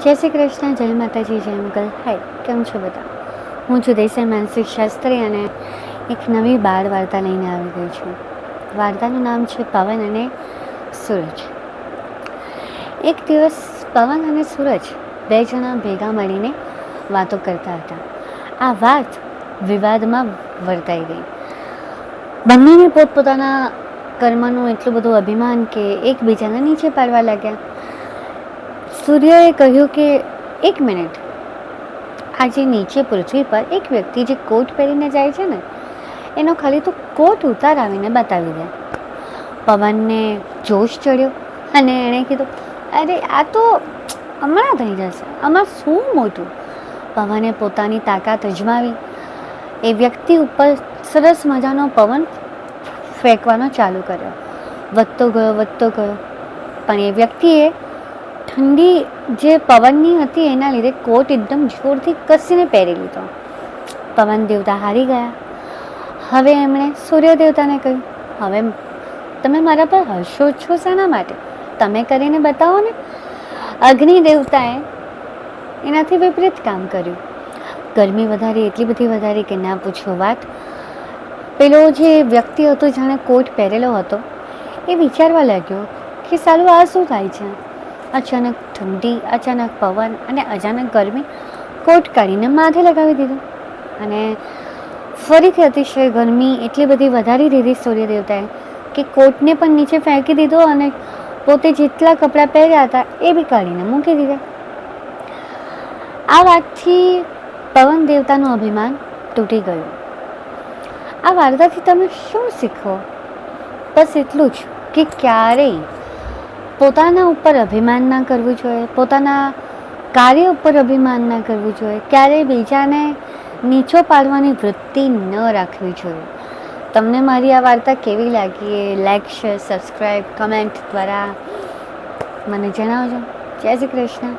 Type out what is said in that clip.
જય શ્રી કૃષ્ણ, જય માતાજી, જય મુગલ. હાય, કેમ છો બધા? હું છું દેસાઈ માનસિક શાસ્ત્રી અને એક નવી બાળ વાર્તા લઈને આવી ગઈ છું. વાર્તાનું નામ છે પવન અને સૂરજ. એક દિવસ પવન અને સૂરજ બે જણા ભેગા મળીને વાતો કરતા હતા. આ વાત વિવાદમાં વર્તાઈ ગઈ. બંનેને પોતપોતાના કર્મનું એટલું બધું અભિમાન કે એકબીજાને નીચે પાડવા લાગ્યા. સૂર્યએ કહ્યું કે એક મિનિટ, આજે નીચે પૃથ્વી પર એક વ્યક્તિ જે કોટ પહેરીને જાય છે ને, એનો ખાલી તો કોટ ઉતારાવીને બતાવી દે. પવનને જોશ ચડ્યો અને એણે કીધું, અરે આ તો હમણાં થઈ જશે, આમાં શું મોટું. પવને પોતાની તાકાત અજમાવી એ વ્યક્તિ ઉપર સરસ મજાનો પવન ફેંકવાનો ચાલુ કર્યો. વધતો ગયો, પણ એ વ્યક્તિએ ઠંડી જે પવનની હતી એના લીધે કોટ એકદમ જોરથી કસીને પહેરી લીધો. પવન દેવતા હારી ગયા. હવે એમણે સૂર્ય દેવતાને કહ્યું, હવે તમે મારા પર હસો છો શાના માટે? તમે કરીને બતાવો ને. અગ્નિ દેવતાએ એનાથી વિપરીત કામ કર્યું. ગરમી વધારી, એટલી બધી વધારી કે ના પૂછો વાત. પેલો જે વ્યક્તિ હતો જાણે કોટ પહેરેલો હતો એ વિચારવા લાગ્યો કે સાલું આ શું થાય છે. અચાનક ઠંડી, અચાનક પવન અને અચાનક ગરમી. કોટ કાઢીને માથે લગાવી દીધું અને ફરીથી અતિશય ગરમી એટલી બધી વધારી દીધી સૂર્ય દેવતાએ કે કોટને પણ નીચે ફેંકી દીધો અને પોતે જેટલા કપડાં પહેર્યા હતા એ બી કાઢીને મૂકી દીધા. આ વાતથી પવન દેવતાનું અભિમાન તૂટી ગયું. આ વાર્તાથી તમે શું શીખો? બસ એટલું જ કે ક્યારેય પોતાના ઉપર અભિમાન ના કરવું જોઈએ, પોતાના કાર્ય ઉપર અભિમાન ના કરવું જોઈએ, ક્યારેય બીજાને નીચો પાડવાની વૃત્તિ ન રાખવી જોઈએ. તમને મારી આ વાર્તા કેવી લાગી એ લાઈક, શેર, સબસ્ક્રાઈબ, કમેન્ટ દ્વારા મને જણાવજો. જય શ્રી કૃષ્ણ.